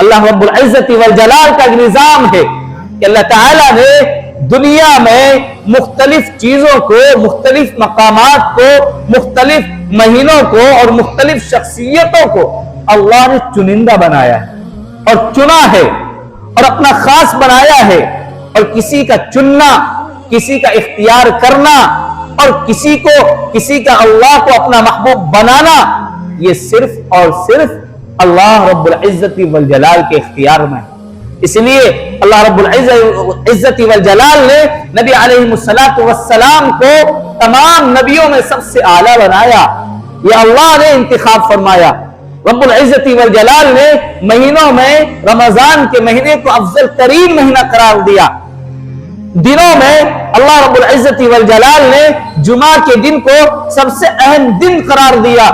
اللہ رب العزت والجلال کا نظام ہے کہ اللہ تعالیٰ نے دنیا میں مختلف چیزوں کو، مختلف مقامات کو، مختلف مہینوں کو اور مختلف شخصیتوں کو اللہ نے چنندہ بنایا ہے اور چنا ہے اور اپنا خاص بنایا ہے. اور کسی کا چننا، کسی کا اختیار کرنا اور کسی کا اللہ کو اپنا محبوب بنانا، یہ صرف اور صرف اللہ رب العزت والجلال کے اختیار میں ہے. اس لیے اللہ رب العزت والجلال نے نبی علیہ السلام کو تمام نبیوں میں سب سے اعلیٰ بنایا. یہ اللہ نے انتخاب فرمایا. رب العزت والجلال نے مہینوں میں رمضان کے مہینے کو افضل ترین مہینہ قرار دیا. دنوں میں اللہ رب العزت والجلال نے جمعہ کے دن کو سب سے اہم دن قرار دیا.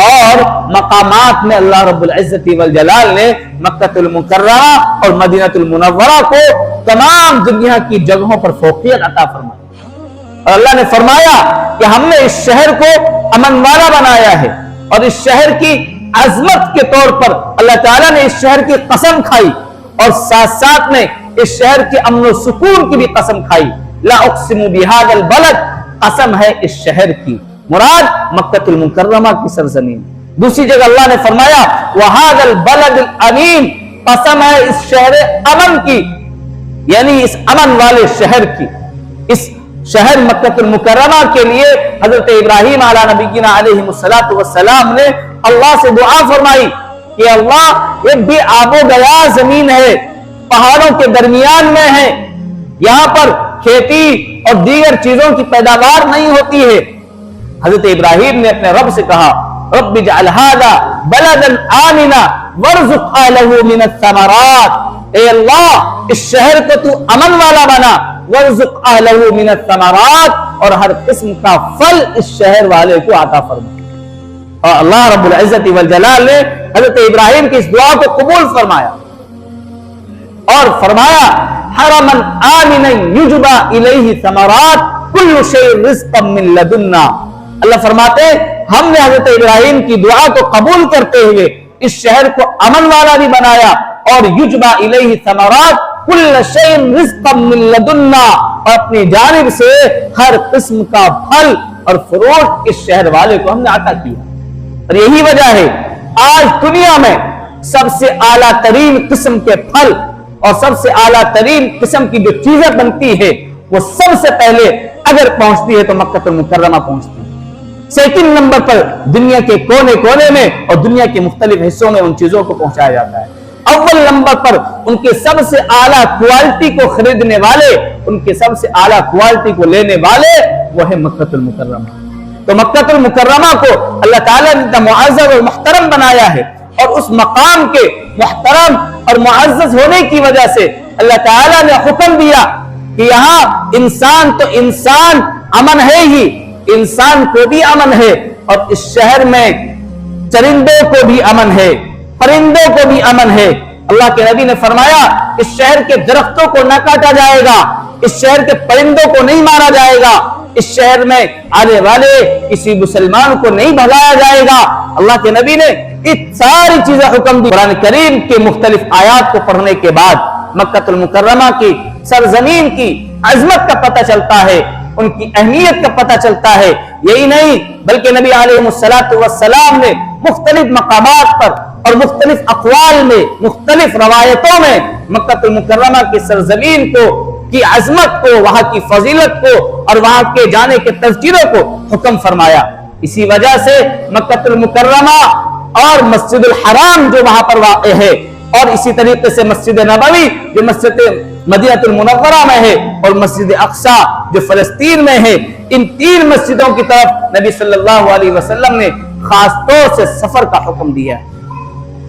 اور مقامات میں اللہ رب العزت والجلال نے مکہ المکرمہ اور مدینہ المنورہ کو تمام دنیا کی جگہوں پر فوقیت عطا فرمائی. اور اللہ نے فرمایا کہ ہم نے اس شہر کو امن والا بنایا ہے. اور اس شہر کی عظمت کے طور پر اللہ تعالیٰ نے اس شہر کی قسم کھائی اور ساتھ ساتھ میں اس شہر کے امن و سکون کی بھی قسم کھائی. لا اقسم بہذا البلد، قسم ہے اس شہر کی، مراد مکہ المکرمہ کی سرزمین. دوسری جگہ اللہ نے فرمایا وہذا البلد الامین، قسم ہے اس شہر امن کی، یعنی اس امن والے شہر کی. اس شہر مکہ المکرمہ کے لیے حضرت ابراہیم علیہ نبینا علیہ السلام نے اللہ سے دعا فرمائی کہ اللہ ایک بھی آب و گیا زمین ہے، پہاڑوں کے درمیان میں ہے، یہاں پر کھیتی اور دیگر چیزوں کی پیداوار نہیں ہوتی ہے. حضرت ابراہیم نے اپنے رب سے کہا رب اجعل ھذا بلدا آمنا وارزق اہلہ من الثمرات، اے اللہ اس شہر کو تو امن والا بنا، وارزق اہلہ من الثمرات، اور ہر قسم کا پھل اس شہر والے کو عطا فرما. اور اللہ رب العزت والجلال نے حضرت ابراہیم کی اس دعا کو قبول فرمایا اور فرمایا حرما آمنا یجبى الیہ ثمرات کل شیء رزقا من لدنا. اللہ فرماتے ہم نے حضرت ابراہیم کی دعا کو قبول کرتے ہوئے اس شہر کو امن والا بھی بنایا اور یجبى الیہ ثمرات کل شیء رزقا من لدنا، اور اپنی جانب سے ہر قسم کا پھل اور فروٹ اس شہر والے کو ہم نے عطا کیا. اور یہی وجہ ہے آج دنیا میں سب سے اعلیٰ ترین قسم کے پھل اور سب سے اعلیٰ ترین قسم کی جو چیزیں بنتی ہے وہ سب سے پہلے اگر پہنچتی ہے تو مکہ المکرمہ پہنچتی ہے. سیکنڈ نمبر پر دنیا کے کونے کونے میں اور دنیا کے مختلف حصوں میں ان چیزوں کو پہنچایا جاتا ہے. اول نمبر پر ان کے سب سے اعلیٰ کوالٹی کو خریدنے والے، ان کے سب سے اعلیٰ کوالٹی کو لینے والے وہ ہے مکہ المکرمہ. تو مکہ المکرمہ کو اللہ تعالیٰ نے معزز اور محترم بنایا ہے، اور اس مقام کے محترم اور معزز ہونے کی وجہ سے اللہ تعالیٰ نے حکم دیا کہ یہاں انسان تو انسان امن ہے ہی، انسان کو بھی امن ہے، اور اس شہر میں چرندوں کو بھی امن ہے، پرندوں کو بھی امن ہے. اللہ کے نبی نے فرمایا اس شہر کے درختوں کو نہ کاٹا جائے گا، اس شہر کے پرندوں کو نہیں مارا جائے گا، اس شہر میں آنے والے کسی مسلمان کو نہیں بھگایا جائے گا. اللہ کے نبی نے ساری چیزیں حکم دی. قرآن کریم کے مختلف آیات کو پڑھنے کے بعد مکہ المکرمہ کی سرزمین کی عظمت کا پتہ چلتا ہے، ان کی اہمیت کا پتہ چلتا ہے. یہی نہیں بلکہ نبی علیہ السلام نے مختلف مقامات پر اور مختلف اقوال میں، مختلف روایتوں میں مکہ المکرمہ کی سرزمین کو کی عظمت کو، وہاں کی فضیلت کو اور وہاں کے جانے کے تذکروں کو حکم فرمایا. اسی وجہ سے مکہ المکرمہ اور مسجد الحرام جو وہاں پر واقع ہے، اور اسی طریقے سے مسجد نبوی جو مسجد مدینہ المنورہ میں ہے، اور مسجد اقصی جو فلسطین میں ہے، ان تین مسجدوں کی طرف نبی صلی اللہ علیہ وسلم نے خاص طور سے سفر کا حکم دیا ہے.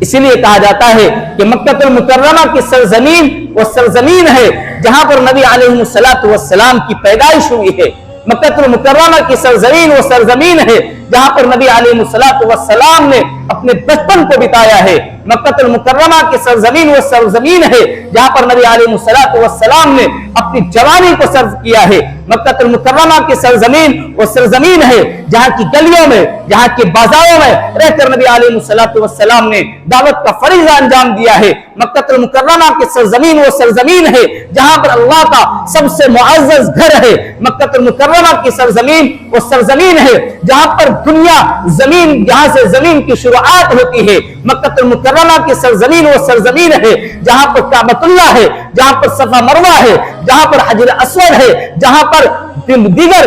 اسی لیے کہا جاتا ہے کہ مکہ المکرمہ کی سرزمین وہ سرزمین ہے جہاں پر نبی علیہ السلام کی پیدائش ہوئی ہے. مکہ المکرمہ کی سرزمین وہ سرزمین ہے جہاں پر نبی علیہ السلام نے اپنے بچپن کو بتایا ہے۔ مکہ المکرمہ کی سرزمین وہ سرزمین ہے جہاں پر نبی علیہ السلام نے اپنی جوانی کو صرف کیا ہے۔ مکہ المکرمہ کی سرزمین وہ سرزمین ہے جہاں کی گلیوں میں، جہاں کے بازاروں میں رہ کر نبی علیہ السلام نے دعوت کا فریضہ انجام دیا ہے۔ مکہ المکرمہ کی سرزمین وہ سرزمین ہے جہاں پر اللہ کا سب سے معزز گھر ہے۔ مکہ المکرمہ کی سرزمین وہ سرزمین ہے جہاں پر دنیا زمین، جہاں سے زمین کی شروعات ہوتی ہے۔ مکہ المکرمہ کی سرزمین وہ سرزمین ہے جہاں پر کعبۃ اللہ ہے، جہاں پر صفا مروہ ہے، جہاں پر حجر اسود ہے، جہاں پر دیگر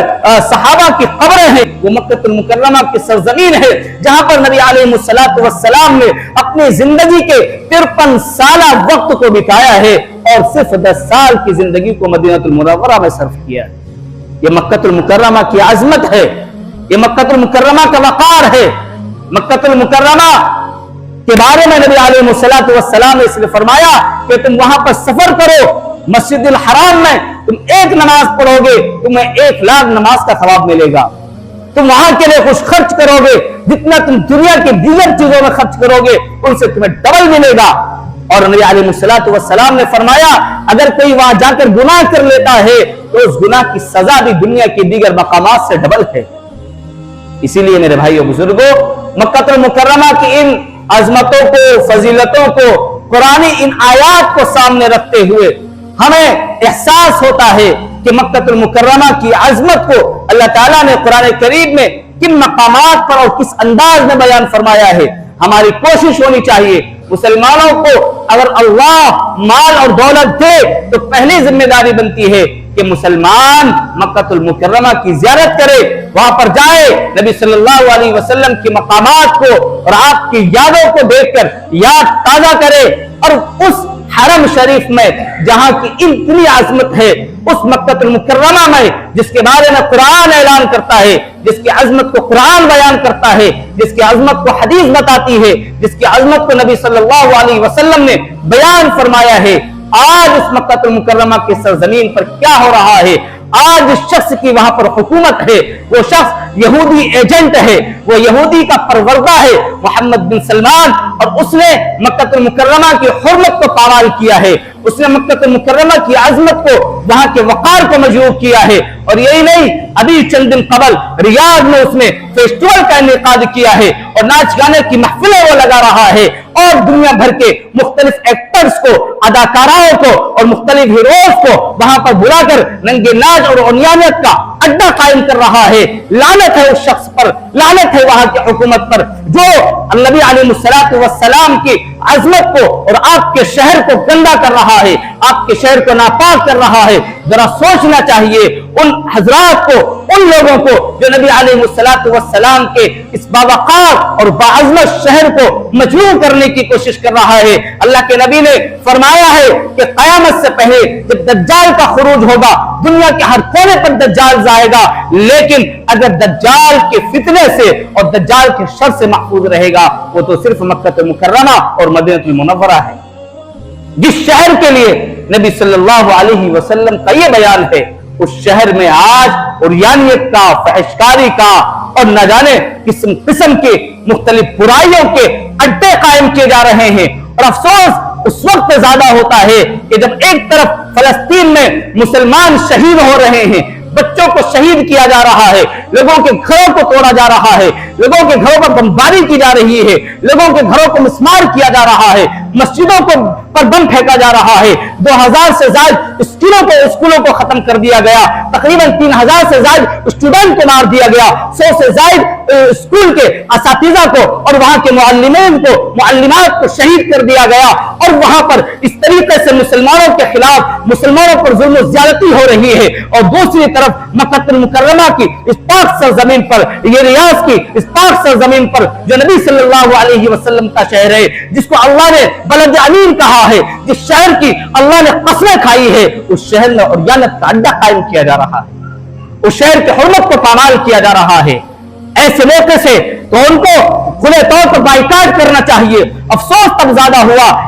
صحابہ کی قبریں ہیں۔ وہ مکہ المکرمہ کی سرزمین ہے جہاں پر نبی علیہ السلام نے اپنی زندگی کے 53 سالہ وقت کو بتایا ہے اور صرف 10 سال کی زندگی کو مدینہ المنورہ میں صرف کیا ہے۔ یہ مکہ المکرمہ کی عظمت ہے، یہ مکہ المکرمہ کا وقار ہے۔ مکہ المکرمہ کے بارے میں نبی علیہ السلام نے اس لیے فرمایا کہ تم وہاں پر سفر کرو، مسجد الحرام میں تم ایک نماز پڑھو گے تمہیں 1,00,000 نماز کا ثواب ملے گا۔ تم وہاں کے لیے کچھ خرچ کرو گے جتنا تم دنیا کی دیگر چیزوں میں خرچ کرو گے ان سے تمہیں ڈبل ملے گا۔ اور نبی علیہ السلام نے فرمایا اگر کوئی وہاں جا کر گناہ کر لیتا ہے تو اس گناہ کی سزا بھی دنیا کی دیگر مقامات سے ڈبل ہے۔ اسی لیے میرے بھائیو بزرگوں، مکہ المکرمہ کی ان عظمتوں کو، فضیلتوں کو، قرآنی ان آیات کو سامنے رکھتے ہوئے ہمیں احساس ہوتا ہے کہ مکہ المکرمہ کی عظمت کو اللہ تعالیٰ نے قرآن کریم میں کن مقامات پر اور کس انداز میں بیان فرمایا ہے۔ ہماری کوشش ہونی چاہیے مسلمانوں کو اگر اللہ مال اور دولت دے تو پہلی ذمہ داری بنتی ہے کہ مسلمان مکہ المکرمہ کی زیارت کرے، وہاں پر جائے، نبی صلی اللہ علیہ وسلم کی مقامات کو اور آپ کی یادوں کو دیکھ کر یاد تازہ کرے، اور اس حرم شریف میں جہاں کی اتنی عظمت ہے، اس مکہ المکرمہ میں جس کے بارے میں قرآن اعلان کرتا ہے، جس کی عظمت کو قرآن بیان کرتا ہے، جس کی عظمت کو حدیث بتاتی ہے، جس کی عظمت کو نبی صلی اللہ علیہ وسلم نے بیان فرمایا ہے، آج اس مکہ المکرمہ کی سرزمین پر کیا ہو رہا ہے؟ آج جس شخص کی وہاں پر حکومت ہے وہ شخص یہودی ایجنٹ ہے، وہ یہودی کا پروردہ ہے محمد بن سلمان، اور اس نے مکہ المکرمہ کی حرمت کو پامال کیا ہے، اس نے مکہ المکرمہ کی عظمت کو، وہاں کے وقار کو مجروح کیا ہے۔ اور یہی نہیں، ابھی چند دن قبل ریاض میں اس نے فیسٹیول کا انعقاد کیا ہے اور ناچ گانے کی محفلیں وہ لگا رہا ہے، اور دنیا بھر کے مختلف ایکٹرز کو، اداکاراؤں کو اور مختلف ہیروز کو وہاں پر بلا کر ننگے ناچ اور عنیانیت کا اڈا قائم کر رہا ہے۔ لعنت ہے اس شخص پر، لعنت ہے وہاں کی حکومت پر جو نبی علیہ السلام کی عظمت کو اور آپ کے شہر کو گندا کر رہا ہے، آپ کے شہر کو ناپاک کر رہا ہے۔ ذرا سوچنا چاہیے ان حضرات کو، ان لوگوں کو جو نبی علیہ السلام کے اس باوقار اور باعظمت شہر کو مجروح کرنے کی کوشش کر رہا ہے۔ اللہ کے نبی نے فرمایا ہے کہ قیامت سے پہلے جب دجال کا خروج ہوگا دنیا کے ہر کونے پر دجال آئے گا، لیکن اگر دجال کے فتنے سے اور دجال کے شر سے محفوظ رہے گا وہ تو صرف مکہ المکرمہ اور مدینہ المنورہ ہے، جس شہر کے لیے نبی صلی اللہ علیہ وسلم کا یہ بیان ہے۔ اس شہر میں آج عریانیت کا، فحشکاری کا اور نہ جانے قسم قسم کے مختلف برائیوں کے اڈے قائم کیے جا رہے ہیں، اور افسوس اس وقت زیادہ ہوتا ہے کہ جب ایک طرف فلسطین میں مسلمان شہید ہو رہے ہیں، بچوں کو شہید کیا جا رہا ہے، لوگوں کے گھروں کو توڑا جا رہا ہے، لوگوں کے گھروں پر بمباری کی جا رہی ہے، لوگوں کے گھروں کو مسمار کیا جا رہا ہے، مسجدوں پر بم پھینکا جا رہا ہے، 2000 سے زائد اسکولوں کو ختم کر دیا گیا، تقریباً 3000 سے زائد اسٹوڈنٹ کو مار دیا گیا، 100 سے زائد اسکول کے اساتذہ کو اور وہاں کے معلمین کو، معلمات کو شہید کر دیا گیا، اور وہاں پر اس طریقے سے مسلمانوں کے خلاف مسلمانوں پر ظلم و زیادتی ہو رہی ہے۔ اور دوسری طرف مکہ المکرمہ کی اس پاک سرزمین پر، یہ ریاض کی اس پاک سرزمین پر جو نبی صلی اللہ علیہ وسلم کا شہر ہے، جس کو اللہ نے بلد امین کہا ہے، جس شہر کی اللہ نے قسمیں کھائی ہے، اس شہر میں عریانت کا اڈا قائم کیا جا رہا ہے، اس شہر کی حرمت کو پامال کیا جا رہا ہے۔ ایسے موقع سے تو ان کو کھلے طور پر بائیکاٹ کرنا چاہیے۔ افسوس تب زیادہ ہوا